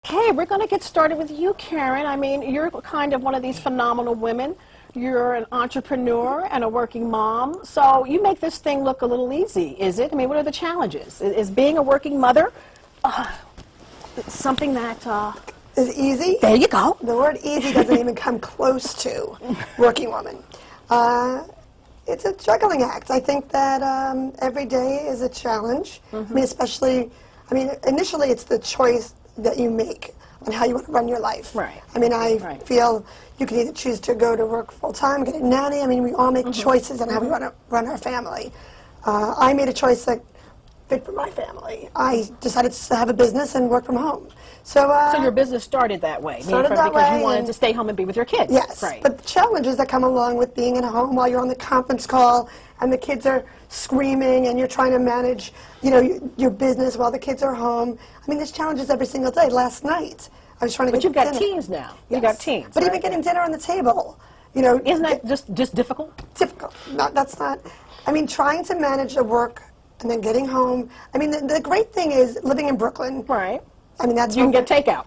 Okay, we're going to get started with you, Karen. I mean, you're kind of one of these phenomenal women. You're an entrepreneur and a working mom, so you make this thing look a little easy, is it? I mean, what are the challenges? Is being a working mother something that... Is it easy? There you go. The word easy doesn't even come close to working woman. It's a juggling act. I think that every day is a challenge. I mean, especially, initially it's the choice that you make on how you want to run your life. Right. I mean, I feel you can either choose to go to work full-time, get a nanny. I mean, we all make choices on how we want to run our family. I made a choice that fit for my family. I decided to have a business and work from home. So your business started that way? Started that because way, you wanted to stay home and be with your kids? Yes, right. But the challenges that come along with being at home while you're on the conference call and the kids are screaming and you're trying to manage, your business while the kids are home. I mean, there's challenges every single day. Last night, I was trying to But get you've got dinner. teens now. Yes. You've got teens. But even getting dinner on the table, Isn't that just difficult? Difficult. That's not. I mean, trying to manage the work and then getting home. I mean, the great thing is living in Brooklyn. Right. I mean, that's you can get takeout.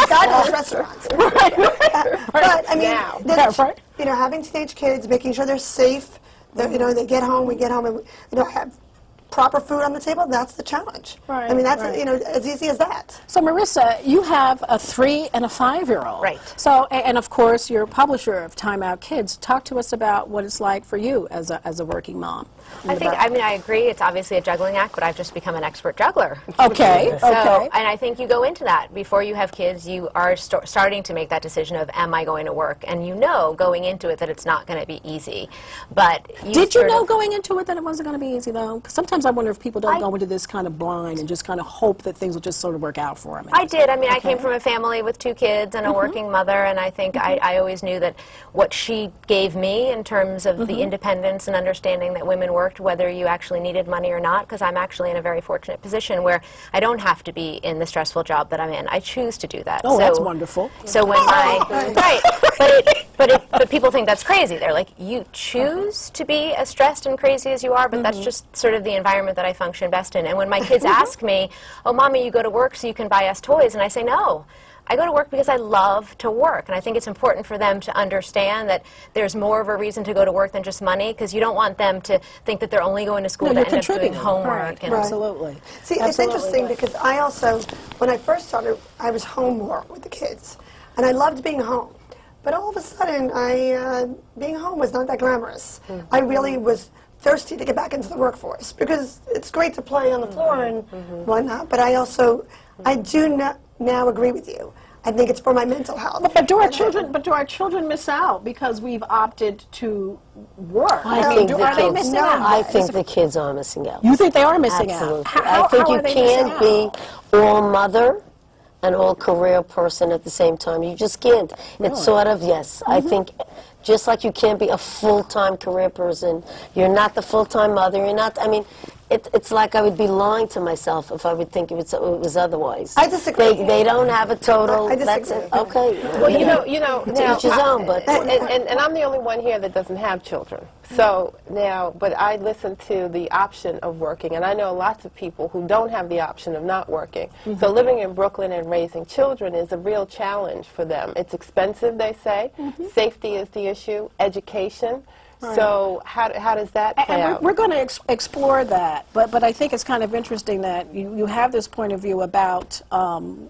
God restaurants. But I mean, having teenage kids, making sure they're safe. They get home, we get home, and have proper food on the table. That's the challenge. Right. I mean, that's as easy as that. So, Marissa, you have a 3- and a 5-year-old. Right. So, and of course, you're a publisher of Time Out Kids. Talk to us about what it's like for you as a working mom. I agree. It's obviously a juggling act, but I've just become an expert juggler. Okay. And I think you go into that before you have kids. You are starting to make that decision of, am I going to work? And going into it that it's not going to be easy. But did you know going into it that it wasn't going to be easy though? 'Cause sometimes I wonder if people don't go into this kind of blind and just kind of hope that things will just sort of work out for them. I did. I mean, I came from a family with 2 kids and a working mother, and I think I always knew that what she gave me in terms of the independence and understanding that women worked, whether you actually needed money or not, because I'm actually in a very fortunate position where I don't have to be in the stressful job that I'm in. I choose to do that. Oh, that's wonderful. So when but people think that's crazy. They're like, you choose to be as stressed and crazy as you are, but that's just sort of the environment that I function best in. And when my kids ask me, oh, Mommy, you go to work so you can buy us toys, and I say, no. I go to work because I love to work, and I think it's important for them to understand that there's more of a reason to go to work than just money, because you don't want them to think that they're only going to school to end up doing homework. Right. Absolutely. See, it's interesting because I also, when I first started, I was home more with the kids, and I loved being home. But all of a sudden, being home was not that glamorous. I really was thirsty to get back into the workforce, because it's great to play on the floor and whatnot, but I do now agree with you. I think it's for my mental health. But do our children miss out because we've opted to work? I think the kids are missing out. You think they are missing out? Absolutely. I think you can't be all mother and all career person at the same time. You just can't. Really? It's sort of, yes. I think just like you can't be a full-time career person, you're not the full-time mother, you're not, it's like I would be lying to myself if I would think it was otherwise. I disagree. They don't have a total. I disagree. That's it. Okay. Well, to each his own, but and I'm the only one here that doesn't have children. So now, but I listen to the option of working, and I know lots of people who don't have the option of not working. So living in Brooklyn and raising children is a real challenge for them. It's expensive, they say. Safety is the issue. Education. Right. So how does that play out? We're going to explore that, but I think it's kind of interesting that you have this point of view about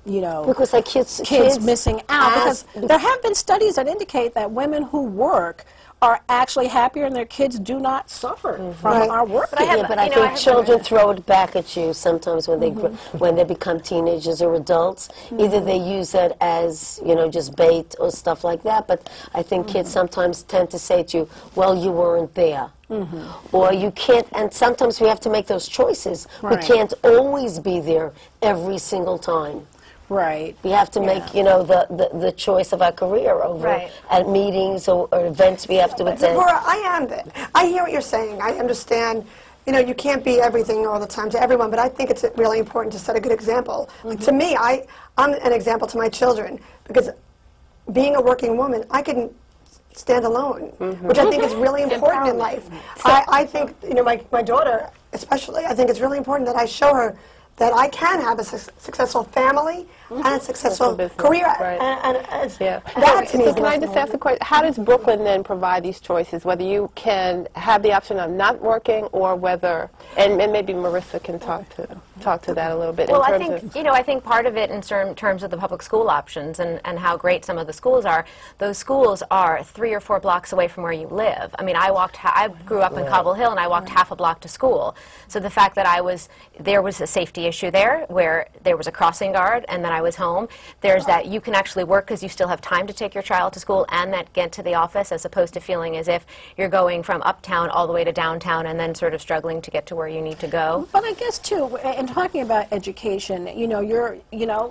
because like kids missing out, because there have been studies that indicate that women who work are actually happier and their kids do not suffer from our work. But I think children throw it back at you sometimes when they when they become teenagers or adults. Either they use that as just bait or stuff like that. But I think kids sometimes tend to say to you, "Well, you weren't there." Or you can't, and sometimes we have to make those choices. We can't always be there every single time. Right. We have to make, the choice of our career over at meetings or events we have to attend. Laura, I am that. I hear what you're saying. I understand. You can't be everything all the time to everyone, but I think it's really important to set a good example. Like, to me, I'm an example to my children, because being a working woman, I can stand alone, which I think is really important in life. I think, my daughter especially, I think it's really important that I show her that I can have a successful family, and a successful business, career. right. That to me So is can I just ask a question? How does Brooklyn then provide these choices, whether you can have the option of not working or whether, and maybe Marissa can talk to that a little bit. Well, in I terms think, I think part of it in terms of the public school options and how great some of the schools are, those schools are 3 or 4 blocks away from where you live. I mean, I grew up in Cobble Hill and I walked half a block to school. So the fact that there was a safety issue there where there was a crossing guard and then I was home. There's that you can actually work because you still have time to take your child to school and that get to the office, as opposed to feeling as if you're going from uptown all the way to downtown and then sort of struggling to get to where you need to go. But I guess too, in talking about education,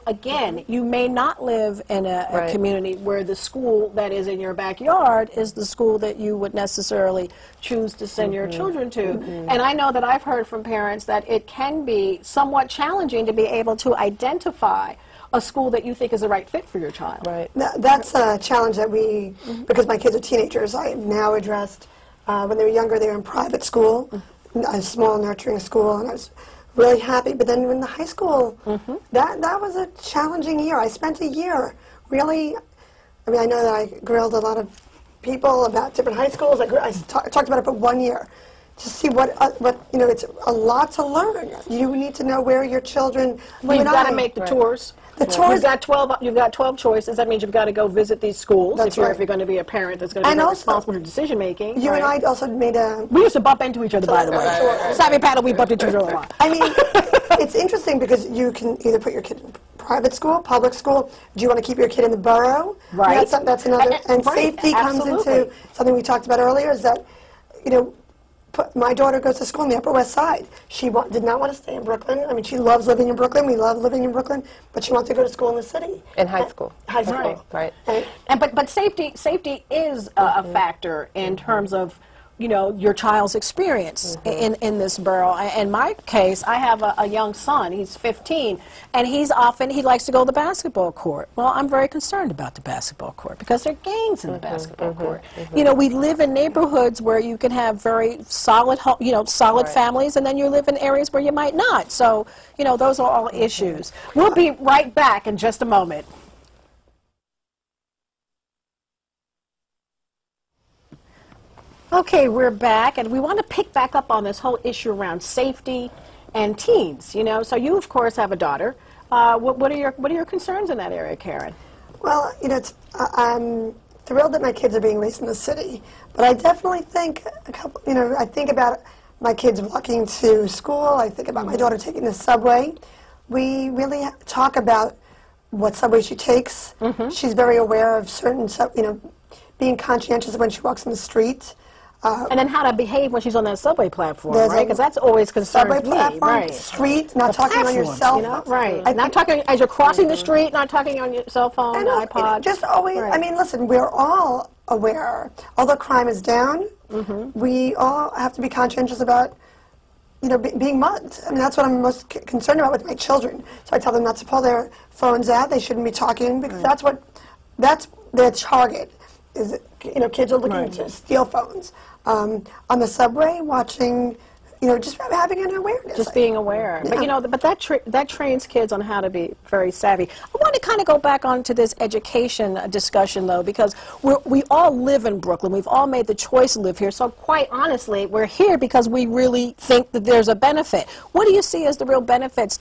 again, you may not live in a community where the school that is in your backyard is the school that you would necessarily choose to send your children to. And I know that I've heard from parents that it can be somewhat challenging to be able to identify a school that you think is the right fit for your child. Right. That's a challenge that we, because my kids are teenagers, I have now addressed. When they were younger, they were in private school, a small nurturing school, and I was really happy. But then in the high school, that was a challenging year. I spent a year really, I mean, I know that I grilled a lot of people about different high schools. I talked about it for 1 year to see what it's a lot to learn. You need to know where your children. Well, you've got to make the tours. The tours. You've got 12 choices. That means you've got to go visit these schools. That's if you're going to be a parent that's going to be responsible for decision making. You and I also made a. We used to bump into each other, by the way. Savvy Paddle, we bumped into each other a lot. I mean, it's interesting because you can either put your kid in private school, public school. Do you want to keep your kid in the borough? Right. That's another. And safety comes into something we talked about earlier. Is that, my daughter goes to school in the Upper West Side. She did not want to stay in Brooklyn. I mean, she loves living in Brooklyn. We love living in Brooklyn, but she wanted to go to school in the city. In high school. High school. Right. But safety is a factor in terms of your child's experience in this borough. In my case, I have a young son. He's 15, and he likes to go to the basketball court. Well, I'm very concerned about the basketball court because there are gangs in the basketball court. We live in neighborhoods where you can have very solid, solid families, and then you live in areas where you might not. So, those are all issues. We'll be right back in just a moment. Okay, we're back, and we want to pick back up on this whole issue around safety and teens. So you, of course, have a daughter. What are your concerns in that area, Karen? Well, I'm thrilled that my kids are being raised in the city, but I definitely think I think about my kids walking to school. I think about my daughter taking the subway. We really talk about what subway she takes. She's very aware of certain, being conscientious when she walks in the street. And then how to behave when she's on that subway platform, right? Because that's always concerns subway platform, right? Street, not talking on your cell phone. Right. Not talking as you're crossing the street, not talking on your cell phone, iPod. Just always, I mean, listen, we're all aware. Although crime is down, we all have to be conscientious about, being mugged. I mean, that's what I'm most concerned about with my children. So I tell them not to pull their phones out. They shouldn't be talking because that's their target. Is kids are looking to steal phones on the subway, watching, just having an awareness. Just being aware. Yeah. But that trains kids on how to be very savvy. I want to kind of go back onto this education discussion, though, because we all live in Brooklyn. We've all made the choice to live here. So quite honestly, we're here because we really think that there's a benefit. What do you see as the real benefits